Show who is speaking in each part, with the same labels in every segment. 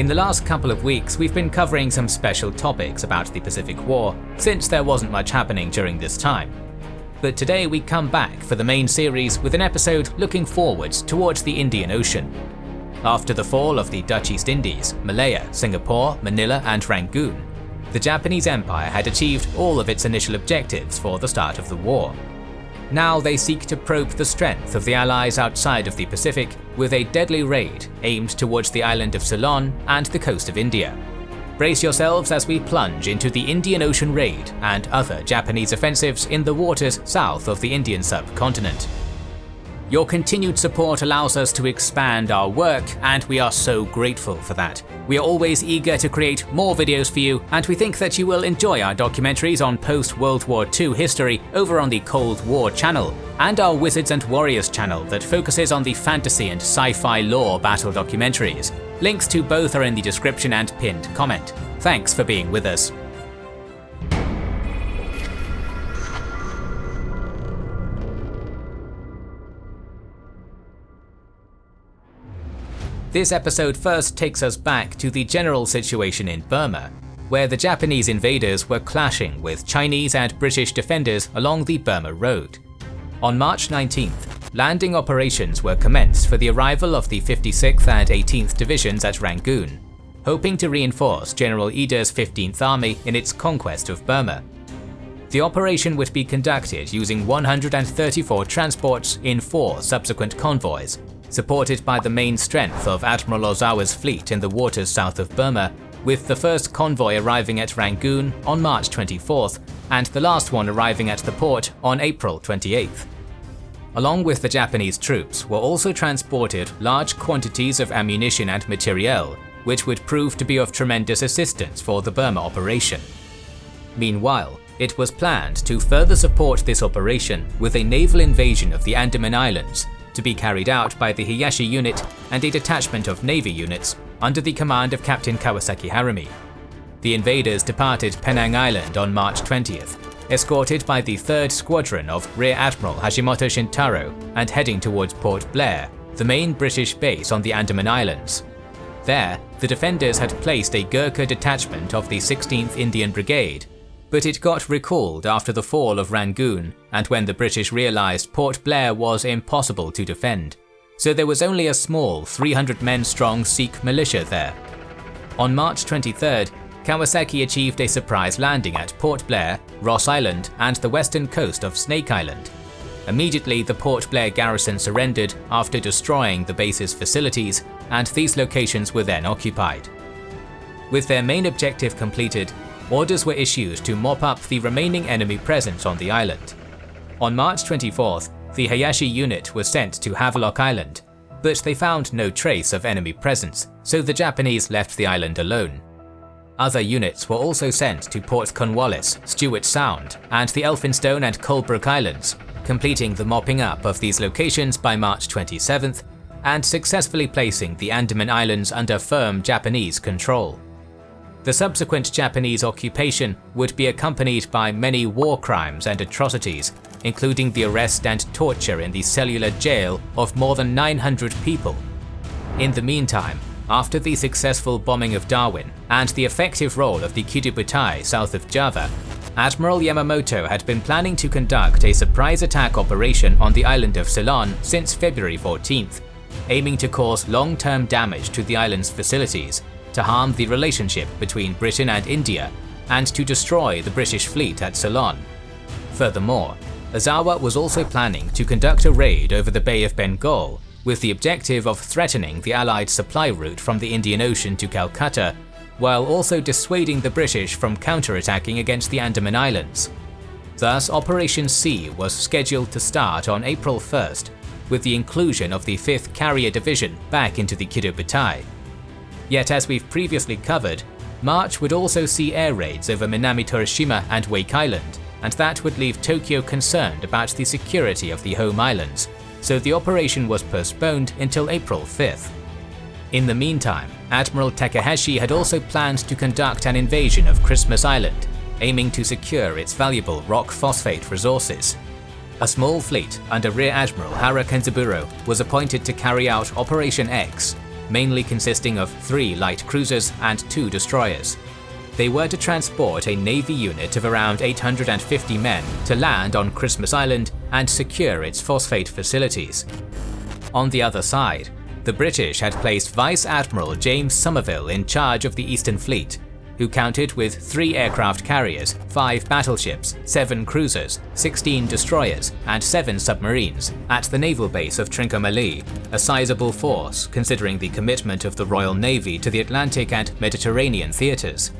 Speaker 1: In the last couple of weeks, we've been covering some special topics about the Pacific War, since there wasn't much happening during this time. But today we come back for the main series with an episode looking forwards towards the Indian Ocean. After the fall of the Dutch East Indies, Malaya, Singapore, Manila and Rangoon, the Japanese Empire had achieved all of its initial objectives for the start of the war. Now they seek to probe the strength of the Allies outside of the Pacific with a deadly raid aimed towards the island of Ceylon and the coast of India. Brace yourselves as we plunge into the Indian Ocean raid and other Japanese offensives in the waters south of the Indian subcontinent. Your continued support allows us to expand our work, and we are so grateful for that. We are always eager to create more videos for you, and we think that you will enjoy our documentaries on post-World War II history over on the Cold War channel, and our Wizards and Warriors channel that focuses on the fantasy and sci-fi lore battle documentaries. Links to both are in the description and pinned comment. Thanks for being with us. This episode first takes us back to the general situation in Burma, where the Japanese invaders were clashing with Chinese and British defenders along the Burma Road. On March 19th, landing operations were commenced for the arrival of the 56th and 18th Divisions at Rangoon, hoping to reinforce General Ida's 15th Army in its conquest of Burma. The operation would be conducted using 134 transports in 4 subsequent convoys, supported by the main strength of Admiral Ozawa's fleet in the waters south of Burma, with the first convoy arriving at Rangoon on March 24th and the last one arriving at the port on April 28th. Along with the Japanese troops were also transported large quantities of ammunition and materiel, which would prove to be of tremendous assistance for the Burma operation. Meanwhile, it was planned to further support this operation with a naval invasion of the Andaman Islands, to be carried out by the Hayashi unit and a detachment of Navy units under the command of Captain Kawasaki Harumi. The invaders departed Penang Island on March 20th, escorted by the 3rd Squadron of Rear Admiral Hashimoto Shintaro and heading towards Port Blair, the main British base on the Andaman Islands. There, the defenders had placed a Gurkha detachment of the 16th Indian Brigade, but it got recalled after the fall of Rangoon and when the British realised Port Blair was impossible to defend, so there was only a small 300 men strong Sikh militia there. On March 23rd, Kawasaki achieved a surprise landing at Port Blair, Ross Island and the western coast of Snake Island. Immediately the Port Blair garrison surrendered after destroying the base's facilities, and these locations were then occupied. With their main objective completed, orders were issued to mop up the remaining enemy presence on the island. On March 24th, the Hayashi unit was sent to Havelock Island, but they found no trace of enemy presence, so the Japanese left the island alone. Other units were also sent to Port Cornwallis, Stewart Sound, and the Elphinstone and Colebrook Islands, completing the mopping up of these locations by March 27th and successfully placing the Andaman Islands under firm Japanese control. The subsequent Japanese occupation would be accompanied by many war crimes and atrocities, including the arrest and torture in the cellular jail of more than 900 people. In the meantime, after the successful bombing of Darwin and the effective role of the Kidubutai south of Java, Admiral Yamamoto had been planning to conduct a surprise attack operation on the island of Ceylon since February 14th, aiming to cause long-term damage to the island's facilities, to harm the relationship between Britain and India, and to destroy the British fleet at Ceylon. Furthermore, Ozawa was also planning to conduct a raid over the Bay of Bengal, with the objective of threatening the Allied supply route from the Indian Ocean to Calcutta, while also dissuading the British from counterattacking against the Andaman Islands. Thus, Operation C was scheduled to start on April 1st, with the inclusion of the 5th Carrier Division back into the Kidubutai. Yet as we've previously covered, March would also see air raids over Minami Torishima and Wake Island, and that would leave Tokyo concerned about the security of the home islands, so the operation was postponed until April 5th. In the meantime, Admiral Takahashi had also planned to conduct an invasion of Christmas Island, aiming to secure its valuable rock phosphate resources. A small fleet under Rear Admiral Hara Kenzaburo was appointed to carry out Operation X, mainly consisting of 3 light cruisers and 2 destroyers. They were to transport a Navy unit of around 850 men to land on Christmas Island and secure its phosphate facilities. On the other side, the British had placed Vice Admiral James Somerville in charge of the Eastern Fleet, who counted with 3 aircraft carriers, 5 battleships, 7 cruisers, 16 destroyers, and 7 submarines at the naval base of Trincomalee, a sizable force considering the commitment of the Royal Navy to the Atlantic and Mediterranean theatres.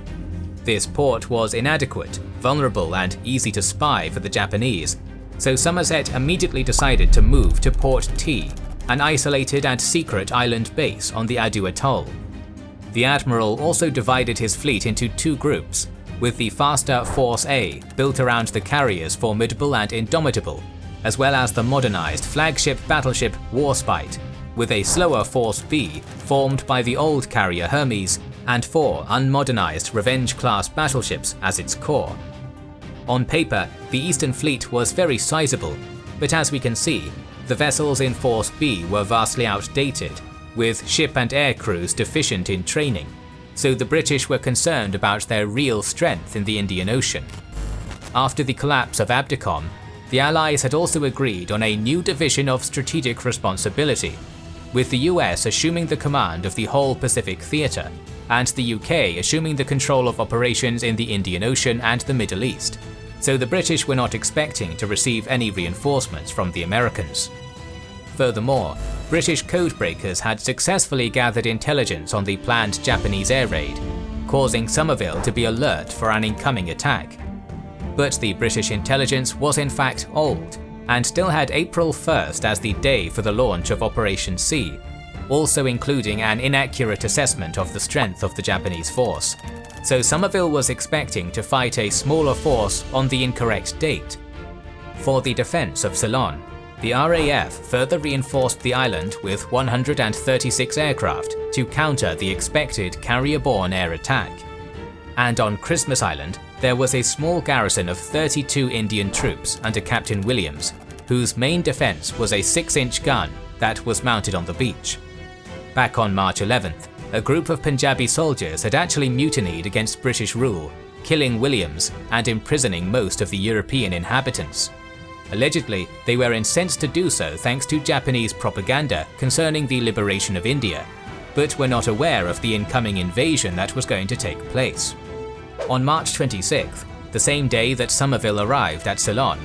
Speaker 1: This port was inadequate, vulnerable, and easy to spy for the Japanese, so Somerset immediately decided to move to Port T, an isolated and secret island base on the Adu Atoll. The admiral also divided his fleet into 2 groups, with the faster Force A built around the carriers Formidable and Indomitable, as well as the modernized flagship battleship Warspite, with a slower Force B formed by the old carrier Hermes and 4 unmodernized Revenge-class battleships as its core. On paper, the Eastern Fleet was very sizable, but as we can see, the vessels in Force B were vastly outdated, with ship and air crews deficient in training, so the British were concerned about their real strength in the Indian Ocean. After the collapse of Abdicom, the Allies had also agreed on a new division of strategic responsibility, with the US assuming the command of the whole Pacific theatre, and the UK assuming the control of operations in the Indian Ocean and the Middle East, so the British were not expecting to receive any reinforcements from the Americans. Furthermore, British codebreakers had successfully gathered intelligence on the planned Japanese air raid, causing Somerville to be alert for an incoming attack. But the British intelligence was in fact old, and still had April 1st as the day for the launch of Operation C, also including an inaccurate assessment of the strength of the Japanese force. So Somerville was expecting to fight a smaller force on the incorrect date. For the defense of Ceylon, the RAF further reinforced the island with 136 aircraft to counter the expected carrier-borne air attack. And on Christmas Island, there was a small garrison of 32 Indian troops under Captain Williams, whose main defense was a 6-inch gun that was mounted on the beach. Back on March 11th, a group of Punjabi soldiers had actually mutinied against British rule, killing Williams and imprisoning most of the European inhabitants. Allegedly, they were incensed to do so thanks to Japanese propaganda concerning the liberation of India, but were not aware of the incoming invasion that was going to take place. On March 26th, the same day that Somerville arrived at Ceylon,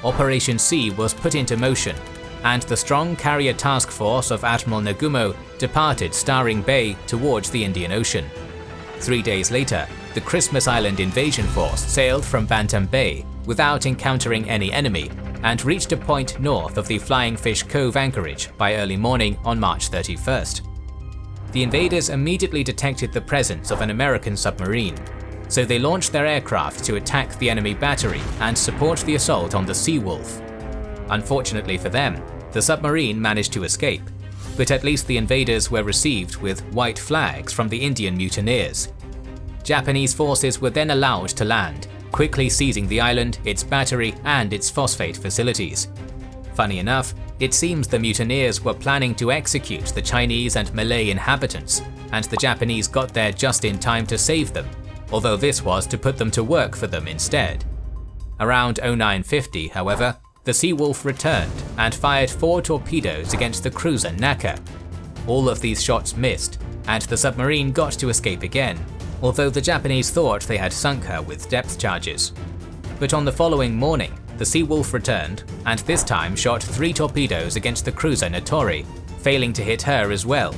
Speaker 1: Operation C was put into motion, and the strong carrier task force of Admiral Nagumo departed Staring Bay towards the Indian Ocean. 3 days later, the Christmas Island invasion force sailed from Bantam Bay without encountering any enemy, and reached a point north of the Flying Fish Cove anchorage by early morning on March 31st. The invaders immediately detected the presence of an American submarine, so they launched their aircraft to attack the enemy battery and support the assault on the Seawolf. Unfortunately for them, the submarine managed to escape, but at least the invaders were received with white flags from the Indian mutineers. Japanese forces were then allowed to land, quickly seizing the island, its battery, and its phosphate facilities. Funny enough, it seems the mutineers were planning to execute the Chinese and Malay inhabitants, and the Japanese got there just in time to save them, although this was to put them to work for them instead. Around 0950, however, the Seawolf returned and fired 4 torpedoes against the cruiser Naka. All of these shots missed, and the submarine got to escape again, although the Japanese thought they had sunk her with depth charges. But on the following morning, the Seawolf returned, and this time shot 3 torpedoes against the cruiser Notori, failing to hit her as well.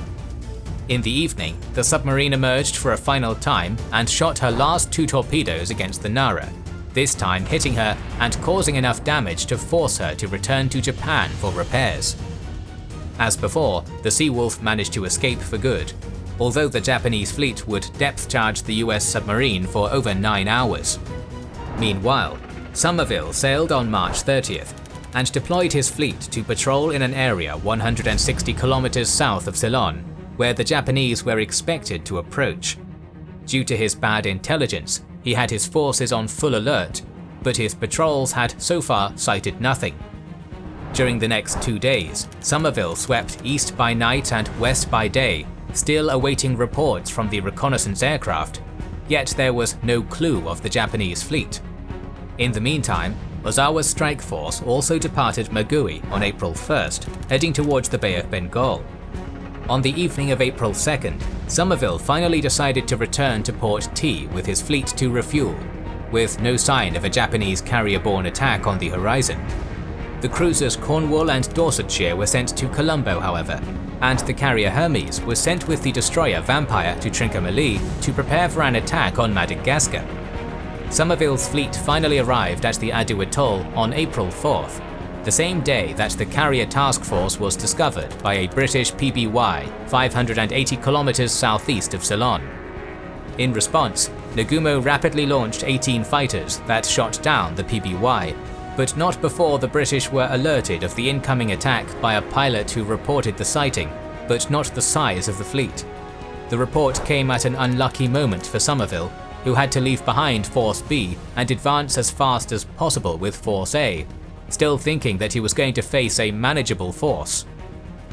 Speaker 1: In the evening, the submarine emerged for a final time and shot her last 2 torpedoes against the Nara, this time hitting her and causing enough damage to force her to return to Japan for repairs. As before, the Seawolf managed to escape for good, although the Japanese fleet would depth charge the US submarine for over 9 hours. Meanwhile, Somerville sailed on March 30th and deployed his fleet to patrol in an area 160 kilometers south of Ceylon, where the Japanese were expected to approach. Due to his bad intelligence, he had his forces on full alert, but his patrols had so far sighted nothing. During the next 2 days, Somerville swept east by night and west by day, still awaiting reports from the reconnaissance aircraft, yet there was no clue of the Japanese fleet. In the meantime, Ozawa's strike force also departed Magui on April 1st, heading towards the Bay of Bengal. On the evening of April 2nd, Somerville finally decided to return to Port T with his fleet to refuel, with no sign of a Japanese carrier-borne attack on the horizon. The cruisers Cornwall and Dorsetshire were sent to Colombo, however, and the carrier Hermes was sent with the destroyer Vampire to Trincomalee to prepare for an attack on Madagascar. Somerville's fleet finally arrived at the Adu Atoll on April 4th, the same day that the carrier task force was discovered by a British PBY 580 kilometers southeast of Ceylon. In response, Nagumo rapidly launched 18 fighters that shot down the PBY, but not before the British were alerted of the incoming attack by a pilot who reported the sighting, but not the size of the fleet. The report came at an unlucky moment for Somerville, who had to leave behind Force B and advance as fast as possible with Force A, still thinking that he was going to face a manageable force.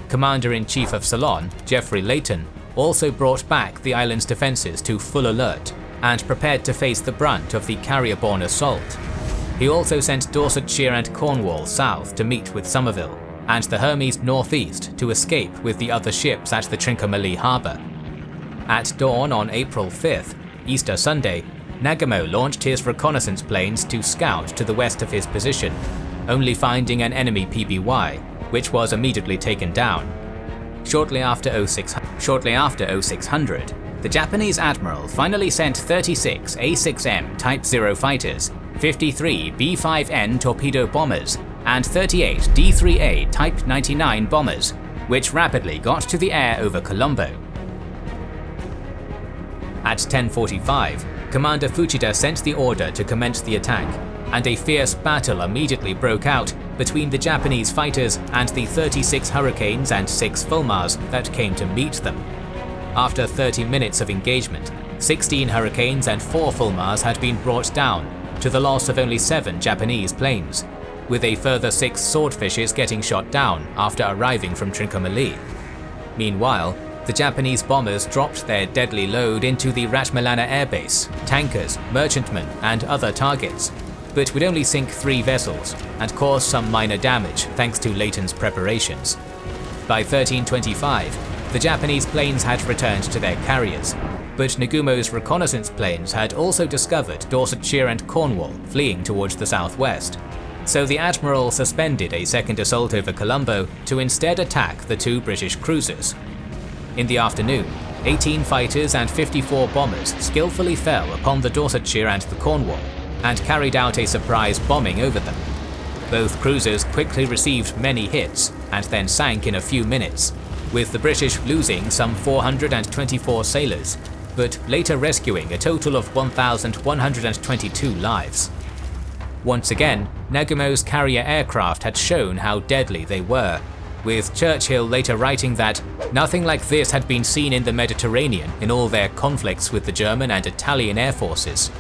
Speaker 1: Commander-in-Chief of Ceylon, Geoffrey Layton, also brought back the island's defences to full alert and prepared to face the brunt of the carrier-borne assault. He also sent Dorsetshire and Cornwall south to meet with Somerville, and the Hermes northeast to escape with the other ships at the Trincomalee harbour. At dawn on April 5th, Easter Sunday, Nagumo launched his reconnaissance planes to scout to the west of his position, only finding an enemy PBY, which was immediately taken down. Shortly after 0600, the Japanese admiral finally sent 36 A6M Type 0 fighters, 53 B-5N torpedo bombers, and 38 D-3A Type 99 bombers, which rapidly got to the air over Colombo. At 10:45, Commander Fuchida sent the order to commence the attack, and a fierce battle immediately broke out between the Japanese fighters and the 36 Hurricanes and 6 Fulmars that came to meet them. After 30 minutes of engagement, 16 Hurricanes and 4 Fulmars had been brought down, to the loss of only 7 Japanese planes, with a further 6 Swordfishes getting shot down after arriving from Trincomalee. Meanwhile, the Japanese bombers dropped their deadly load into the Ratmalana airbase, tankers, merchantmen, and other targets, but would only sink 3 vessels and cause some minor damage thanks to Layton's preparations. By 1325, the Japanese planes had returned to their carriers, but Nagumo's reconnaissance planes had also discovered Dorsetshire and Cornwall fleeing towards the southwest, so the admiral suspended a second assault over Colombo to instead attack the 2 British cruisers. In the afternoon, 18 fighters and 54 bombers skillfully fell upon the Dorsetshire and the Cornwall, and carried out a surprise bombing over them. Both cruisers quickly received many hits and then sank in a few minutes, with the British losing some 424 sailors, but later rescuing a total of 1,122 lives. Once again, Nagumo's carrier aircraft had shown how deadly they were, with Churchill later writing that nothing like this had been seen in the Mediterranean in all their conflicts with the German and Italian air forces.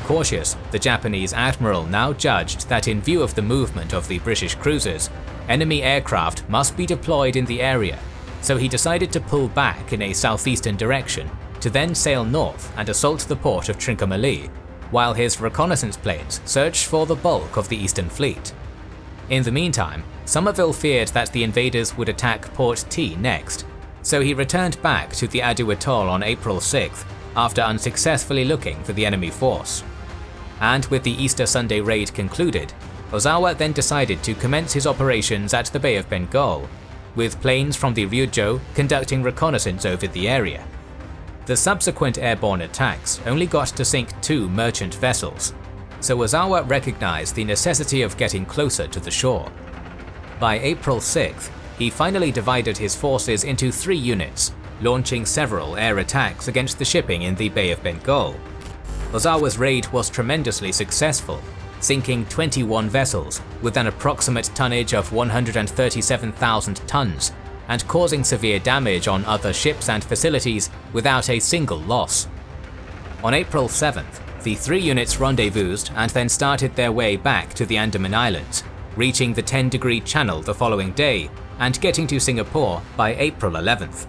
Speaker 1: Cautious, the Japanese admiral now judged that in view of the movement of the British cruisers, enemy aircraft must be deployed in the area, so he decided to pull back in a southeastern direction to then sail north and assault the port of Trincomalee, while his reconnaissance planes searched for the bulk of the eastern fleet. In the meantime, Somerville feared that the invaders would attack Port T next, so he returned back to the Adu Atoll on April 6th after unsuccessfully looking for the enemy force. And with the Easter Sunday raid concluded, Ozawa then decided to commence his operations at the Bay of Bengal, with planes from the Ryujo conducting reconnaissance over the area. The subsequent airborne attacks only got to sink 2 merchant vessels, so Ozawa recognized the necessity of getting closer to the shore. By April 6th, he finally divided his forces into 3 units, launching several air attacks against the shipping in the Bay of Bengal. Ozawa's raid was tremendously successful, sinking 21 vessels with an approximate tonnage of 137,000 tons, and causing severe damage on other ships and facilities without a single loss. On April 7th, the 3 units rendezvoused and then started their way back to the Andaman Islands, reaching the 10-degree channel the following day and getting to Singapore by April 11th.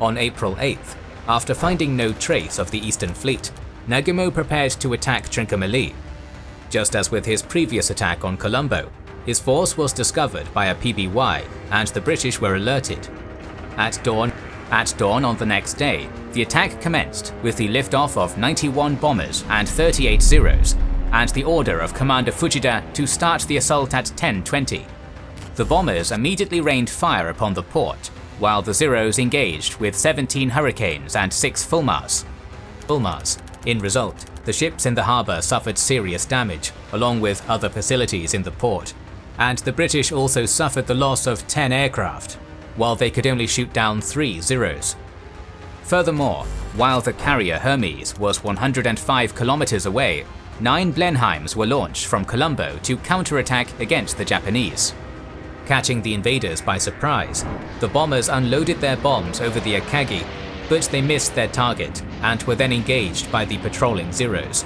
Speaker 1: On April 8th, after finding no trace of the Eastern Fleet, Nagumo prepared to attack Trincomalee. Just as with his previous attack on Colombo, his force was discovered by a PBY and the British were alerted. At dawn on the next day, the attack commenced with the liftoff of 91 bombers and 38 Zeros, and the order of Commander Fujita to start the assault at 10:20. The bombers immediately rained fire upon the port, while the Zeros engaged with 17 Hurricanes and 6 Fulmars. In result, the ships in the harbour suffered serious damage, along with other facilities in the port, and the British also suffered the loss of 10 aircraft, while they could only shoot down 3 Zeros. Furthermore, while the carrier Hermes was 105 kilometers away, 9 Blenheims were launched from Colombo to counterattack against the Japanese. Catching the invaders by surprise, the bombers unloaded their bombs over the Akagi, but they missed their target and were then engaged by the patrolling Zeros.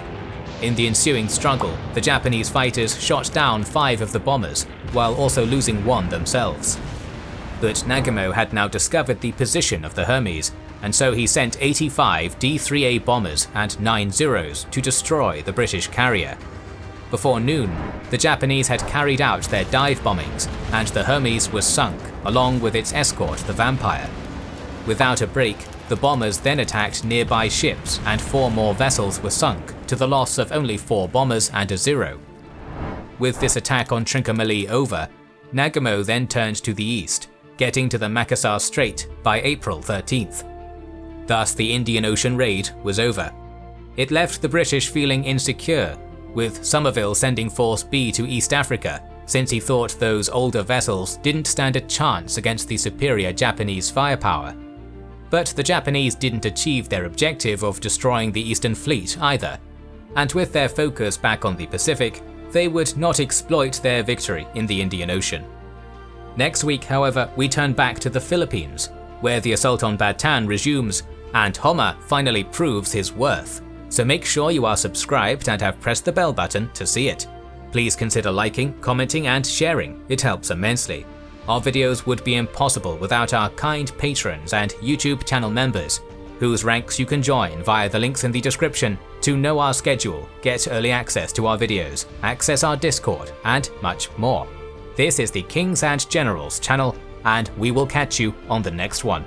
Speaker 1: In the ensuing struggle, the Japanese fighters shot down 5 of the bombers, while also losing 1 themselves. But Nagumo had now discovered the position of the Hermes, and so he sent 85 D-3A bombers and 9 Zeros to destroy the British carrier. Before noon, the Japanese had carried out their dive bombings, and the Hermes was sunk, along with its escort, the Vampire. Without a break, the bombers then attacked nearby ships, and 4 more vessels were sunk, to the loss of only 4 bombers and a Zero. With this attack on Trincomalee over, Nagumo then turned to the east, getting to the Makassar Strait by April 13th. Thus the Indian Ocean raid was over. It left the British feeling insecure, with Somerville sending Force B to East Africa, since he thought those older vessels didn't stand a chance against the superior Japanese firepower. But the Japanese didn't achieve their objective of destroying the Eastern Fleet either, and with their focus back on the Pacific, they would not exploit their victory in the Indian Ocean. Next week, however, we turn back to the Philippines, where the assault on Bataan resumes, and Homer finally proves his worth. So make sure you are subscribed and have pressed the bell button to see it. Please consider liking, commenting and sharing, it helps immensely. Our videos would be impossible without our kind patrons and YouTube channel members, whose ranks you can join via the links in the description to know our schedule, get early access to our videos, access our Discord, and much more. This is the Kings and Generals channel, and we will catch you on the next one.